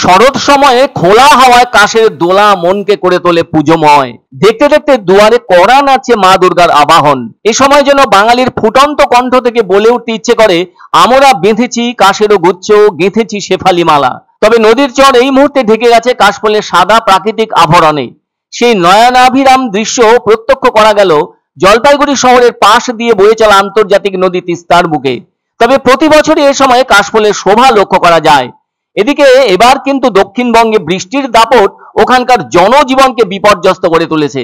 শরৎ সময়ে খোলা হাওয়ায় কাশের দোলা মনকে করে তোলে পুজোময়। দেখতে দেখতে দুয়ারে কড়া নাচে মা দুর্গার আবাহন। এ সময় যেন বাঙালির ফুটন্ত কণ্ঠ থেকে বলে উঠতে ইচ্ছে করে, আমরা বেঁধেছি কাশেরও গুচ্ছ, গেঁথেছি শেফালি মালা। তবে নদীর চর এই মুহূর্তে ঢেকে গেছে কাশফুলের সাদা প্রাকৃতিক আভরণে। সেই নয়নাভিরাম দৃশ্য প্রত্যক্ষ করা গেল জলপাইগুড়ি শহরের পাশ দিয়ে বয়ে চলা আন্তর্জাতিক নদী তিস্তার বুকে। তবে প্রতি বছরই এ সময় কাশফুলের শোভা লক্ষ্য করা যায়। এদিকে এবার কিন্তু দক্ষিণবঙ্গে বৃষ্টির দাপট ওখানকার জনজীবনকে বিপর্যস্ত করে তুলেছে।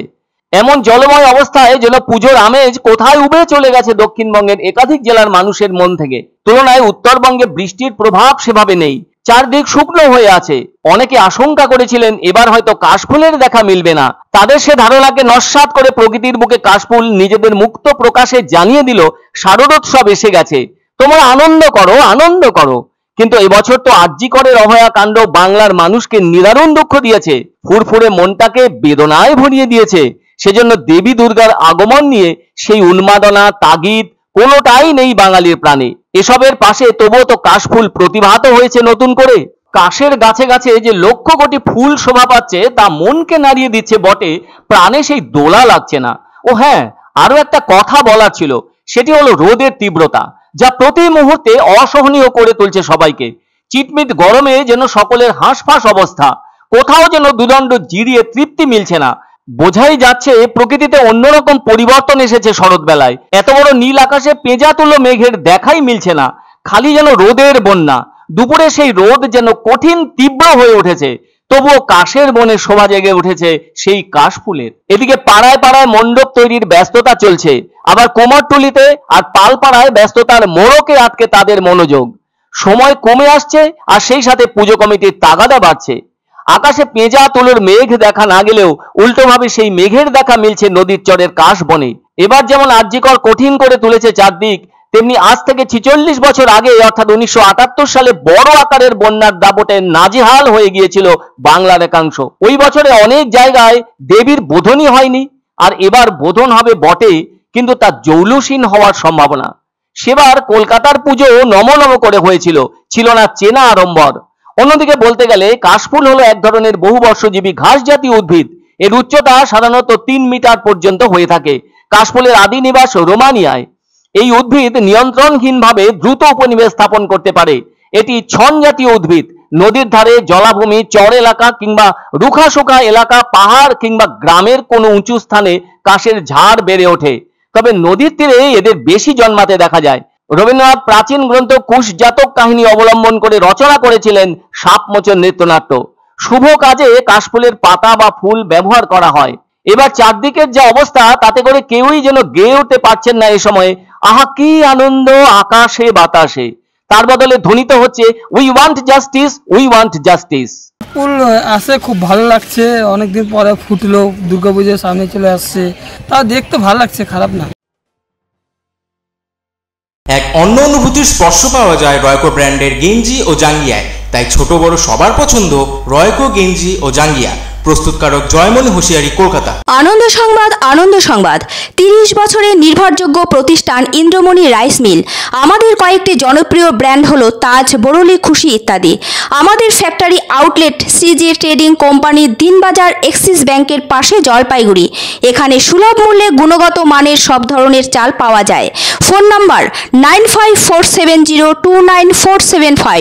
এমন জলময় অবস্থায় যেন পুজোর আমেজ কোথায় উবে চলে গেছে দক্ষিণবঙ্গের একাধিক জেলার মানুষের মন থেকে। তুলনায় উত্তরবঙ্গে বৃষ্টির প্রভাব সেভাবে নেই, চারদিক শুকনো হয়ে আছে। অনেকে আশঙ্কা করেছিলেন এবার হয়তো কাশফুলের দেখা মিলবে না। তাদের সে ধারণাকে নস্যাৎ করে প্রকৃতির বুকে কাশফুল নিজেদের মুক্ত প্রকাশে জানিয়ে দিল, শারদোৎসব এসে গেছে, তোমরা আনন্দ করো, আনন্দ করো। কিন্তু এবছর তো আরজিকরের অভয়াকাণ্ড বাংলার মানুষকে নিদারুণ দুঃখ দিয়েছে, ফুরফুরে মনটাকে বেদনায় ভরিয়ে দিয়েছে। সেজন্য দেবী দুর্গার আগমন নিয়ে সেই উন্মাদনা, তাগিদ কোনোটাই নেই বাঙালির প্রাণে। এসবের পাশে তবুও তো কাশফুল প্রতিভাত হয়েছে নতুন করে। কাশের গাছে গাছে যে লক্ষ কোটি ফুল শোভা পাচ্ছে তা মনকে নাড়িয়ে দিচ্ছে বটে, প্রাণে সেই দোলা লাগছে না। ও হ্যাঁ, আরো একটা কথা বলার ছিল, সেটি হলো রোদের তীব্রতা, যা প্রতি মুহূর্তে অসহনীয় করে তুলছে সবাইকে। চিটমিট গরমে যেন সকলের হাঁসফাঁস অবস্থা, কোথাও যেন দুদণ্ড জিরিয়ে তৃপ্তি মিলছে না। বোঝাই যাচ্ছে প্রকৃতিতে অন্যরকম পরিবর্তন এসেছে শরৎ বেলায়। এত বড় নীল আকাশে পেঁজা তুলো মেঘের দেখাই মিলছে না, খালি যেন রোদের বন্যা। দুপুরে সেই রোদ যেন কঠিন তীব্র হয়ে উঠেছে, তবুও কাশের বনে শোভা জেগে উঠেছে সেই কাশফুলের। এদিকে পাড়ায় পাড়ায় মণ্ডপ তৈরির ব্যস্ততা চলছে, আবার কোমরটুলিতে আর পালপাড়ায় ব্যস্ততার মোড়কে আটকে তাদের মনোযোগ। সময় কমে আসছে আর সেই সাথে পুজো কমিটির তাগাদা বাড়ছে। আকাশে পেঁজা তুলোর মেঘ দেখা না গেলেও উল্টোভাবে সেই মেঘের দেখা মিলছে নদীর চরের কাশ বনে। এবার যেমন আরজিকর কঠিন করে তুলেছে চারদিক, তেমনি আজ থেকে 46 বছর আগে অর্থাৎ 1978 সালে বড় আকারের বন্যার দাপটে নাজেহাল হয়ে গিয়েছিল বাংলার একাংশ। ওই বছরে অনেক জায়গায় দেবীর বোধনই হয়নি, আর এবার বোধন হবে বটে, কিন্তু তা জৌলুসীন হওয়ার সম্ভাবনা। সেবার কলকাতার পুজো নমনম করে হয়েছিল, ছিল না চেনা আড়ম্বর। অন্যদিকে বলতে গেলে কাশফুল হলো এক ধরনের বহুবর্ষজীবী ঘাস জাতীয় উদ্ভিদ। এর উচ্চতা সাধারণত 3 মিটার পর্যন্ত হয়ে থাকে। কাশফুলের আদি নিবাস রোমানিয়ায়। এই উদ্ভিদ নিয়ন্ত্রণহীনভাবে দ্রুত উপনিবেশ স্থাপন করতে পারে। এটি ছন জাতীয় উদ্ভিদ। নদীর ধারে, জলাভূমি, চর এলাকা কিংবা রুখাশুখা এলাকা, পাহাড় কিংবা গ্রামের কোনো উঁচু স্থানে কাশের ঝাড় বেড়ে ওঠে। তবে নদীর তীরে এদের বেশি জন্মাতে দেখা যায়। রবীন্দ্রনাথ প্রাচীন গ্রন্থ কুশজাতক কাহিনী অবলম্বন করে রচনা করেছিলেন সাপমোচন নৃত্যনাট্য। শুভ কাজে কাশফুলের পাতা বা ফুল ব্যবহার করা হয়। এবার চারদিকের যা অবস্থা, তাতে করে কেউই যেন গেয়ে উঠতে পারছেন না এ সময়, আহা কি আনন্দ আকাশে বাতাসে। তার বদলে ধ্বনিত হচ্ছে, we want justice, we want justice. ফুল আসে, খুব ভালো লাগছে, অনেকদিন পরে ফুটলো, দুর্গাপুজোর সামনে চলে আসছে, তা দেখতে ভালো লাগছে, খারাপ না। এক অন্য অনুভূতির স্পর্শ পাওয়া যায় রয়কো ব্র্যান্ডের গেঞ্জি ও জাঙ্গিয়ায়। তাই ছোট বড় সবার পছন্দ রয়কো গেঞ্জি ও জাঙ্গিয়া। প্রস্তুতকারক জয়মনি হোশিয়ারি, কলকাতা। আনন্দ সংবাদ, আনন্দ সংবাদ। 30 বছরের নির্ভরযোগ্য প্রতিষ্ঠান ইন্দ্রমণি রাইস মিল। আমাদের কয়েকটি জনপ্রিয় ব্র্যান্ড হলো তাজ, বরলি, খুশি ইত্যাদি। আমাদের factory outlet CG trading company, Dinbazar, axis ব্যাংকের পাশে, জলপাইগুড়ি। এখানে সুলভ মূল্যে গুণগত মানের সব ধরনের চাল পাওয়া যায়। Phone number 9547029475।